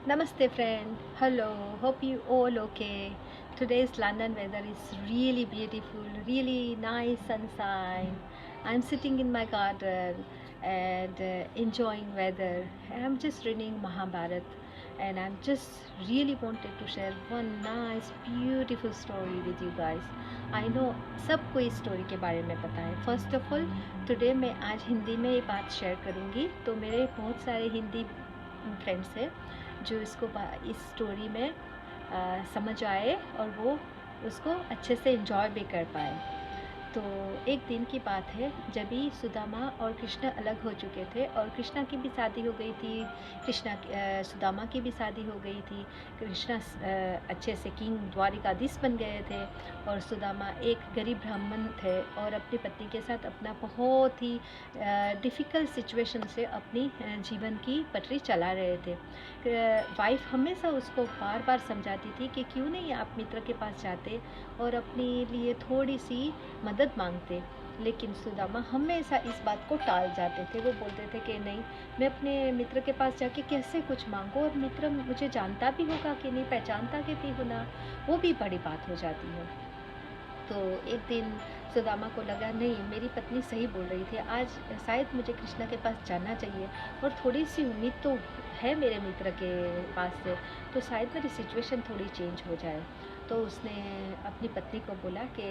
Namaste friend. Hello. Hope you all okay. Today's London weather is really beautiful, really nice sunshine. I'm sitting in my garden and enjoying weather. I'm just reading Mahabharat and I'm just really wanted to share one nice beautiful story with you guys. I know सबको इस story के बारे में पता है. First of all today मैं आज हिंदी में ये बात शेयर करूँगी. तो मेरे बहुत सारे हिंदी फ्रेंड्स हैं जो इस स्टोरी में समझ आए और वो उसको अच्छे से एंजॉय भी कर पाए. तो एक दिन की बात है जब ही सुदामा और कृष्णा अलग हो चुके थे और कृष्णा की भी शादी हो गई थी. सुदामा की भी शादी हो गई थी. कृष्णा अच्छे से किंग द्वारिकाधीश बन गए थे और सुदामा एक गरीब ब्राह्मण थे और अपनी पत्नी के साथ अपना बहुत ही डिफ़िकल्ट सिचुएशन से अपनी जीवन की पटरी चला रहे थे. वाइफ हमेशा उसको बार बार समझाती थी कि क्यों नहीं आप मित्र के पास जाते और अपने लिए थोड़ी सी मदद मांगते. लेकिन सुदामा हमेशा इस बात को टाल जाते थे. वो बोलते थे कि नहीं, मैं अपने मित्र के पास जाके कैसे कुछ मांगूं और मित्र मुझे जानता भी होगा कि नहीं, पहचानता कि भी होना वो भी बड़ी बात हो जाती है. तो एक दिन सुदामा को लगा नहीं, मेरी पत्नी सही बोल रही थी, आज शायद मुझे कृष्णा के पास जाना चाहिए और थोड़ी सी उम्मीद तो है मेरे मित्र के पास से, तो शायद मेरी सिचुएशन थोड़ी चेंज हो जाए. तो उसने अपनी पत्नी को बोला कि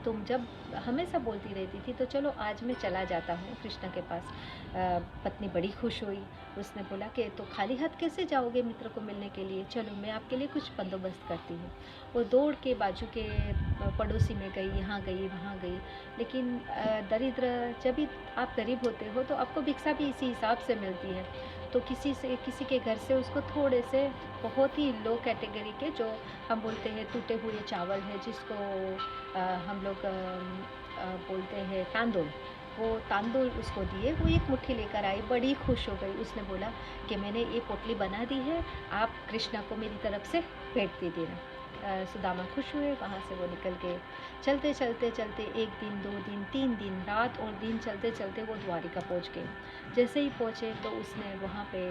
तुम जब हमेशा बोलती रहती थी तो चलो आज मैं चला जाता हूँ कृष्णा के पास. पत्नी बड़ी खुश हुई. उसने बोला कि तो खाली हाथ कैसे जाओगे मित्र को मिलने के लिए, चलो मैं आपके लिए कुछ बंदोबस्त करती हूँ. वो दौड़ के बाजू के पड़ोसी में गई, यहाँ गई वहाँ गई. लेकिन दरिद्र, जब भी आप गरीब होते हो तो आपको भिक्षा भी इसी हिसाब से मिलती है. तो किसी के घर से उसको थोड़े से बहुत ही लो कैटेगरी के जो हम बोलते हैं टूटे हुए चावल है जिसको हम लोग बोलते हैं तांदुल, वो तांदुल उसको दिए. वो एक मुट्ठी लेकर आई, बड़ी खुश हो गई. उसने बोला कि मैंने ये पोटली बना दी है, आप कृष्णा को मेरी तरफ से भेंट दे देना. सुदामा खुश हुए. वहाँ से वो निकल गए. चलते चलते चलते एक दिन, 2 दिन, 3 दिन, रात और दिन चलते चलते वो द्वारिका पहुँच गए. जैसे ही पहुँचे तो उसने वहाँ पे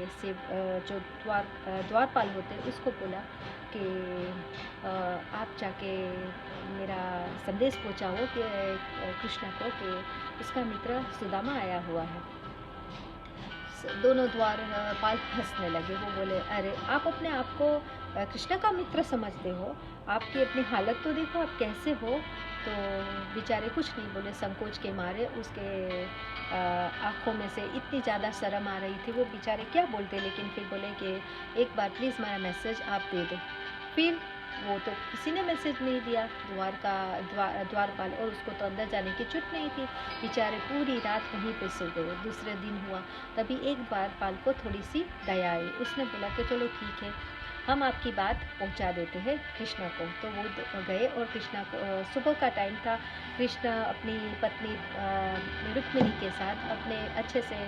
जो द्वारपाल होते उसको बोला कि आप जाके मेरा संदेश पहुँचाओ कि कृष्णा को कि उसका मित्र सुदामा आया हुआ है. दोनों द्वारपाल हंसने लगे. वो बोले, अरे आप अपने आप को कृष्णा का मित्र समझते हो, आपकी अपनी हालत तो देखो आप कैसे हो. तो बेचारे कुछ नहीं बोले. संकोच के मारे उसके आँखों में से इतनी ज़्यादा शर्म आ रही थी, वो बेचारे क्या बोलते. लेकिन फिर बोले कि एक बार प्लीज़ मेरा मैसेज आप दे दो. फिर वो तो किसी ने मैसेज नहीं दिया, द्वारपाल, और उसको तो अंदर जाने की छूट नहीं थी. बेचारे पूरी रात वहीं पे सो गए. दूसरे दिन हुआ तभी एक द्वारपाल को थोड़ी सी दया आई. उसने बोला कि चलो ठीक है, हम आपकी बात पहुंचा देते हैं कृष्णा को. तो वो गए और कृष्णा को सुबह का टाइम था. कृष्णा अपनी पत्नी रुक्मिणी के साथ अपने अच्छे से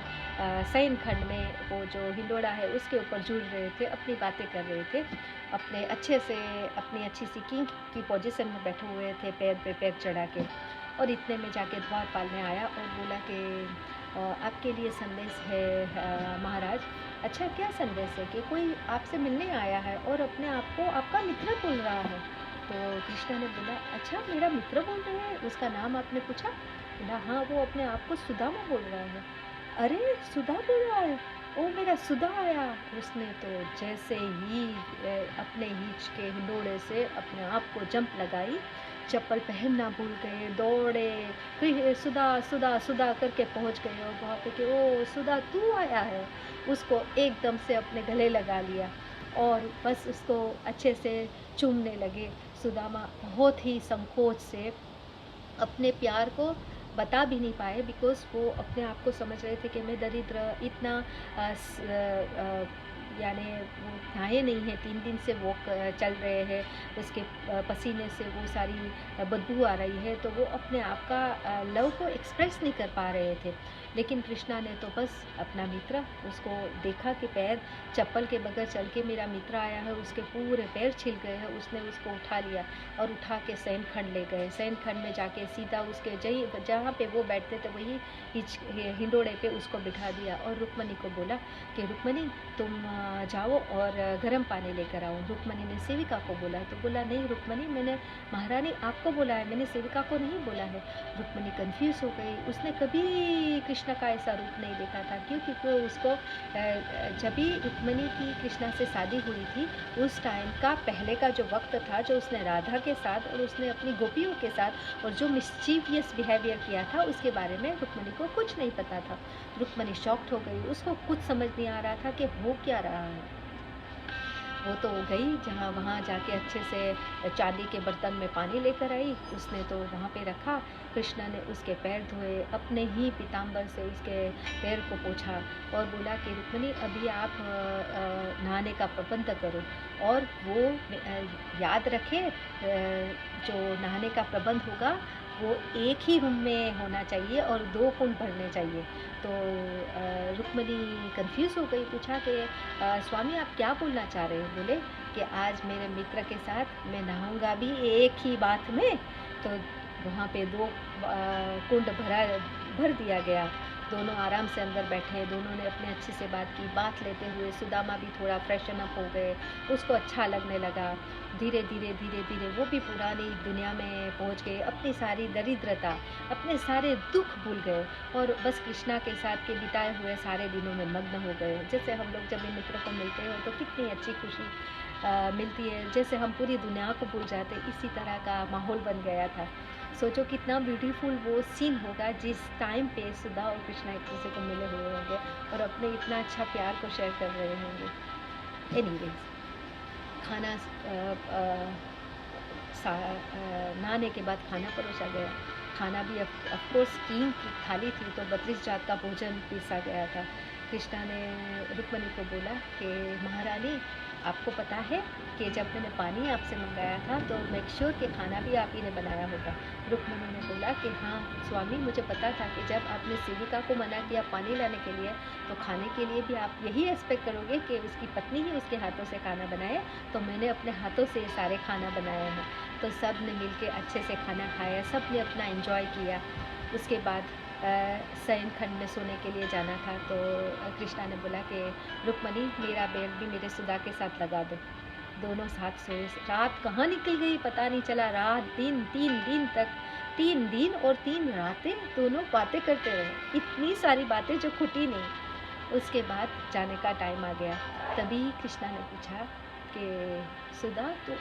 शयन खंड में, वो जो हिंडोड़ा है उसके ऊपर झूल रहे थे, अपनी बातें कर रहे थे. अपने अच्छे से अपनी अच्छी सी किंग की पोजीशन में बैठे हुए थे, पैर पे पैर चढ़ा के. और इतने में जाके द्वारपाल ने आया और बोला कि आपके लिए संदेश है महाराज. अच्छा, क्या संदेश है? कि कोई आपसे मिलने आया है और अपने आप को आपका मित्र बोल रहा है. तो कृष्णा ने बोला, अच्छा मेरा मित्र बोल रहे हैं, उसका नाम आपने पूछा? बोला हाँ, वो अपने आप को सुदामा बोल रहा है. अरे सुधा बोल रहा है, ओ मेरा सुधा आया. उसने तो जैसे ही अपने हीच के हिंडोड़े से अपने आप को जंप लगाई, चप्पल पहनना भूल गए, दौड़े, फिर सुधा सुधा सुधा करके पहुंच गए. और वहाँ पे कि ओ सुधा तू आया है, उसको एकदम से अपने गले लगा लिया और बस उसको अच्छे से चूमने लगे. सुदामा बहुत ही संकोच से अपने प्यार को बता भी नहीं पाए, बिकॉज़ वो अपने आप को समझ रहे थे कि मैं दरिद्र, इतना यानी वो नहाए नहीं है, 3 दिन से वो चल रहे हैं, उसके पसीने से वो सारी बदबू आ रही है. तो वो अपने आप का लव को एक्सप्रेस नहीं कर पा रहे थे. लेकिन कृष्णा ने तो बस अपना मित्र, उसको देखा कि पैर चप्पल के बगैर चल के मेरा मित्र आया है, उसके पूरे पैर छिल गए हैं. उसने उसको उठा लिया और उठा के शयन खंड ले गए. शयन खंड में जाके सीधा उसके जहाँ पे वो बैठते थे वही हिंडोड़े पे उसको बिठा दिया. और रुक्मणी को बोला कि रुक्मणी, तुम जाओ और गर्म पानी लेकर आओ। रुक्मणी ने सेविका को बोला, तो बोला नहीं रुक्मणी, मैंने महारानी आपको बोला है, मैंने सेविका को नहीं बोला है। रुक्मणी कंफ्यूज हो गई, उसने कभी कृष्ण का ऐसा रूप नहीं देखा था, क्योंकि वो उसको जब भी रुक्मणी की कृष्णा से शादी हुई थी उस टाइम का पहले का जो वक्त था, जो उसने राधा के साथ और उसने अपनी गोपियों के साथ और जो मिस्चीवियस बिहेवियर किया था उसके बारे में रुक्मणी को कुछ नहीं पता था। रुक्मणी शॉक्ड हो गई, उसको कुछ समझ नहीं आ रहा था कि हो क्या रहा है। वो तो गई जहाँ, वहाँ जाके अच्छे से चांदी के बर्तन में पानी लेकर आई, उसने तो वहाँ पे रखा। कृष्णा ने उसके पैर धोए, अपने ही पीताम्बर से उसके पैर को पोंछा और बोला कि रुक्मणी अभी आप नहाने का प्रबंध करो, और वो याद रखे जो नहाने का प्रबंध होगा वो एक ही रूम में होना चाहिए और 2 कुंड भरने चाहिए। तो रुक्मणी कंफ्यूज हो गई, पूछा कि स्वामी आप क्या बोलना चाह रहे हैं? बोले कि आज मेरे मित्र के साथ मैं नहाऊंगा भी एक ही बात में। तो वहाँ पे 2 कुंड भर दिया गया। दोनों आराम से अंदर बैठे, दोनों ने अपने अच्छे से बात की। बात लेते हुए सुदामा भी थोड़ा फ्रेशन अप हो गए, उसको अच्छा लगने लगा। धीरे धीरे वो भी पुरानी दुनिया में पहुंच गए, अपनी सारी दरिद्रता, अपने सारे दुख भूल गए और बस कृष्णा के साथ के बिताए हुए सारे दिनों में मग्न हो गए। जैसे हम लोग जब भी मित्र को मिलते हैं तो कितनी अच्छी खुशी मिलती है, जैसे हम पूरी दुनिया को भूल जाते, इसी तरह का माहौल बन गया था। सोचो कितना ब्यूटीफुल वो सीन होगा जिस टाइम पे सुधा और कृष्णा एक दूसरे को मिले हुए होंगे और अपने इतना अच्छा प्यार को शेयर कर रहे होंगे। एनीवेज, खाना नहाने के बाद खाना परोसा गया। खाना भी ऑफकोर्स किंग की थाली थी, तो 32 जात का भोजन पीसा गया था। कृष्णा ने रुक्मणी को बोला कि महारानी आपको पता है कि जब मैंने पानी आपसे मंगाया था तो मेक श्योर कि खाना भी आप ही ने बनाया होगा। रुक्मणी ने बोला कि हाँ स्वामी, मुझे पता था कि जब आपने सेविका को मना किया पानी लाने के लिए तो खाने के लिए भी आप यही एक्सपेक्ट करोगे कि उसकी पत्नी ही उसके हाथों से खाना बनाए, तो मैंने अपने हाथों से सारे खाना बनाया है। तो सब ने मिल के अच्छे से खाना खाया, सब ने अपना एंजॉय किया। उसके बाद शयन खंड में सोने के लिए जाना था, तो कृष्णा ने बोला कि रुक्मणी मेरा बेड भी मेरे सुधा के साथ लगा दो। दोनों साथ सोए। रात कहाँ निकल गई पता नहीं चला। रात दिन 3 दिन तक, 3 दिन और 3 रातें दोनों बातें करते रहे, इतनी सारी बातें जो खुटी नहीं। उसके बाद जाने का टाइम आ गया। तभी कृष्णा ने पूछा कि सुधा तो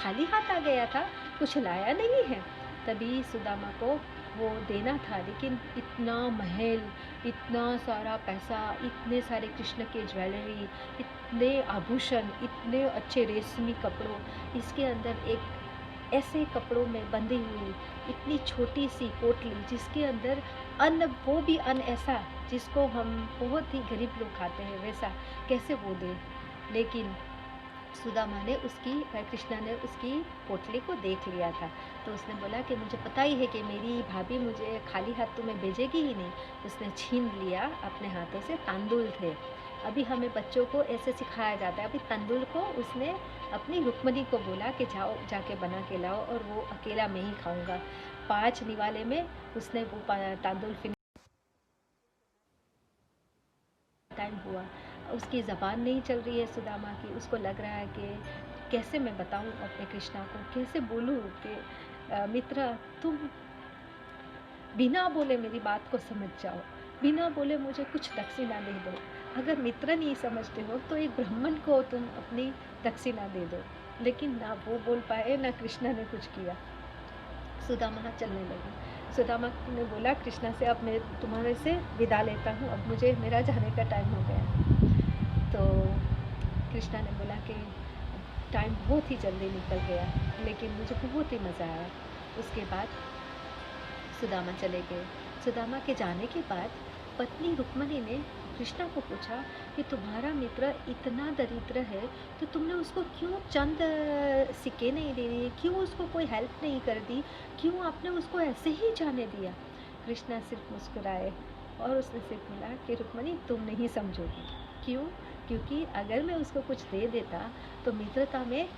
खाली हाथ आ गया था, कुछ लाया नहीं है? तभी सुदामा को वो देना था, लेकिन इतना महल, इतना सारा पैसा, इतने सारे कृष्ण के ज्वेलरी, इतने आभूषण, इतने अच्छे रेशमी कपड़ों, इसके अंदर एक ऐसे कपड़ों में बंधी हुई इतनी छोटी सी पोटली जिसके अंदर अन्न, वो भी अन्न ऐसा जिसको हम बहुत ही गरीब लोग खाते हैं, वैसा कैसे वो दे। लेकिन सुदामा ने कृष्णा ने उसकी पोटली को देख लिया था, तो उसने बोला कि मुझे पता ही है कि मेरी भाभी मुझे खाली हाथ तो मैं भेजेगी ही नहीं। उसने छीन लिया अपने हाथों से, तांदुल थे। अभी हमें बच्चों को ऐसे सिखाया जाता है। अभी तांदुल को उसने अपनी रुक्मणी को बोला कि जाओ जाके बना के लाओ, और वो अकेला मैं ही खाऊंगा। 5 निवाले में उसने वो तांदुल टाइम हुआ। उसकी ज़बान नहीं चल रही है सुदामा की, उसको लग रहा है कि कैसे मैं बताऊं अपने कृष्णा को, कैसे बोलूं कि मित्र तुम बिना बोले मेरी बात को समझ जाओ, बिना बोले मुझे कुछ दक्षिणा दे दो। अगर मित्र नहीं समझते हो तो एक ब्राह्मण को तुम अपनी दक्षिणा दे दो। लेकिन ना वो बोल पाए, ना कृष्णा ने कुछ किया। सुदामा चलने लगी। सुदामा ने बोला कृष्णा से, अब मैं तुम्हारे से विदा लेता हूँ, अब मुझे मेरा जाने का टाइम हो गया। तो कृष्णा ने बोला कि टाइम बहुत ही जल्दी निकल गया, लेकिन मुझे बहुत ही मज़ा आया। उसके बाद सुदामा चले गए। सुदामा के जाने के बाद पत्नी रुक्मणी ने कृष्णा को पूछा कि तुम्हारा मित्र इतना दरिद्र है तो तुमने उसको क्यों चंद सिक्के नहीं दे दिए, क्यों उसको कोई हेल्प नहीं कर दी, क्यों आपने उसको ऐसे ही जाने दिया? कृष्णा सिर्फ मुस्कुराए और उसने सिर्फ बोला कि रुक्मणी तुम नहीं समझोगी। क्यों? क्योंकि अगर मैं उसको कुछ दे देता तो मित्रता में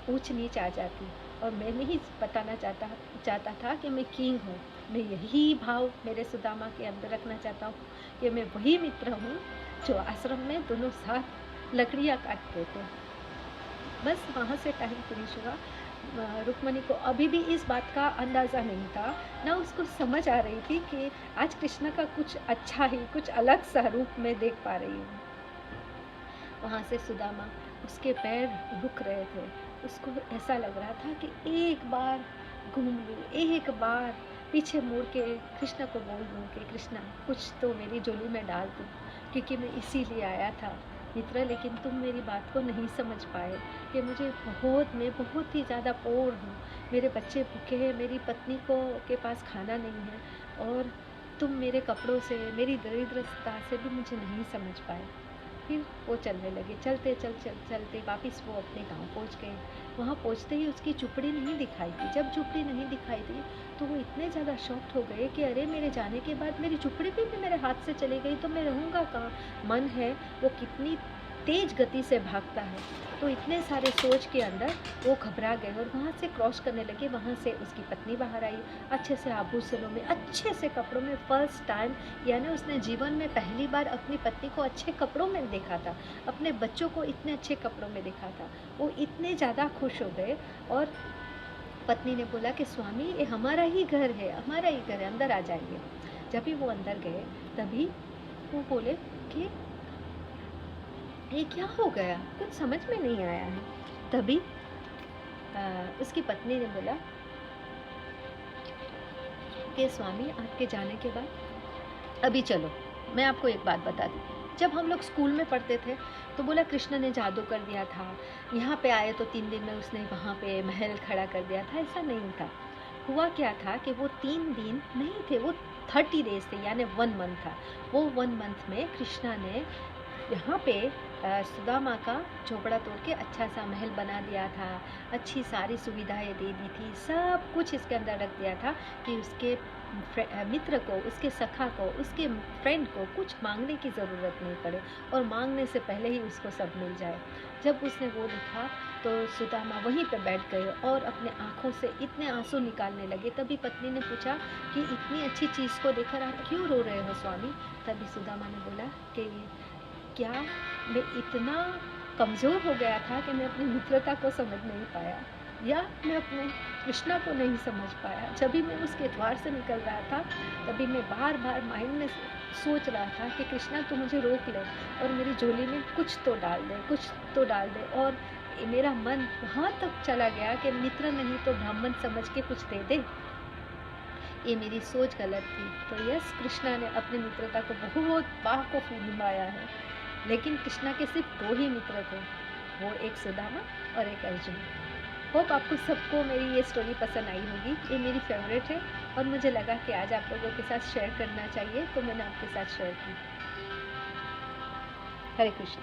ऊंच नीच आ जाती, और मैं नहीं बताना चाहता था कि मैं किंग हूँ। मैं यही भाव मेरे सुदामा के अंदर रखना चाहता हूँ कि मैं वही मित्र हूँ जो आश्रम में दोनों साथ लकड़ियाँ काटते थे। बस वहाँ से टाइम फिनिश हुआ। रुक्मणी को अभी भी इस बात का अंदाज़ा नहीं था, ना उसको समझ आ रही थी कि आज कृष्ण का कुछ अच्छा ही, कुछ अलग सा रूप मैं देख पा रही हूँ। वहाँ से सुदामा, उसके पैर रुक रहे थे। उसको ऐसा लग रहा था कि एक बार घूम लूँ, एक बार पीछे मुड़ के कृष्ण को बोल दूँ कि कृष्णा कुछ तो मेरी झोली में डाल दो, क्योंकि मैं इसीलिए आया था मित्र, लेकिन तुम मेरी बात को नहीं समझ पाए कि मैं बहुत ही ज़्यादा पोर हूँ, मेरे बच्चे भूखे हैं, मेरी पत्नी को के पास खाना नहीं है, और तुम मेरे कपड़ों से, मेरी दरिद्रता से भी मुझे नहीं समझ पाए। फिर वो चलने लगे। चलते वापस वो अपने गांव पहुंच गए। वहां पहुंचते ही उसकी झुपड़ी नहीं दिखाई दी। जब झुपड़ी नहीं दिखाई दी तो वो इतने ज़्यादा शॉक्ड हो गए कि अरे मेरे जाने के बाद मेरी झुपड़ी भी मेरे हाथ से चली गई तो मैं रहूँगा कहाँ। मन है वो कितनी तेज गति से भागता है। तो इतने सारे सोच के अंदर वो घबरा गए और वहाँ से क्रॉस करने लगे। वहाँ से उसकी पत्नी बाहर आई, अच्छे से आभूषणों में, अच्छे से कपड़ों में, फर्स्ट टाइम, यानी उसने जीवन में पहली बार अपनी पत्नी को अच्छे कपड़ों में देखा था, अपने बच्चों को इतने अच्छे कपड़ों में देखा था। वो इतने ज़्यादा खुश हो गए और पत्नी ने बोला कि स्वामी ये हमारा ही घर है, हमारा ही घर है, अंदर आ जाइए। जब भी वो अंदर गए तभी वो बोले कि ये क्या हो गया, कुछ समझ में नहीं आया है। तभी उसकी पत्नी ने बोला कि स्वामी आपके जाने के बाद अभी चलो मैं आपको एक बात बता दी। जब हम लोग स्कूल में पढ़ते थे तो बोला कृष्ण ने जादू कर दिया था, यहाँ पे आए तो 3 दिन में उसने वहाँ पे महल खड़ा कर दिया था। ऐसा नहीं था। हुआ क्या था कि वो 3 दिन नहीं थे, वो 30 डेज थे, यानी 1 मंथ था। वो 1 मंथ में कृष्णा ने यहाँ पे सुदामा का झोपड़ा तोड़ के अच्छा सा महल बना दिया था, अच्छी सारी सुविधाएं दे दी थी, सब कुछ इसके अंदर रख दिया था कि उसके मित्र को, उसके सखा को, उसके फ्रेंड को कुछ मांगने की ज़रूरत नहीं पड़े और मांगने से पहले ही उसको सब मिल जाए। जब उसने वो देखा तो सुदामा वहीं पे बैठ गए और अपने आँखों से इतने आंसू निकालने लगे। तभी पत्नी ने पूछा कि इतनी अच्छी चीज़ को देखकर आप क्यों रो रहे हो स्वामी। तभी सुदामा ने बोला कि क्या मैं इतना कमज़ोर हो गया था कि मैं अपनी मित्रता को समझ नहीं पाया, या मैं अपने कृष्णा को नहीं समझ पाया। जब भी मैं उसके द्वार से निकल रहा था तभी मैं बार बार माइंड में सोच रहा था कि कृष्णा तू मुझे रोक ले और मेरी झोली में कुछ तो डाल दे, कुछ तो डाल दे। और मेरा मन वहाँ तक चला गया कि मित्र नहीं तो ब्राह्मण समझ के कुछ दे दे। ये मेरी सोच गलत थी। तो यस, कृष्णा ने अपनी मित्रता को बहुत बाखूबी निभाया है, लेकिन कृष्णा के सिर्फ 2 ही मित्र थे, वो एक सुदामा और एक अर्जुन। होप आपको सबको मेरी ये स्टोरी पसंद आई होगी। ये मेरी फेवरेट है और मुझे लगा कि आज आप लोगों के साथ शेयर करना चाहिए, तो मैंने आपके साथ शेयर की। हरे कृष्ण।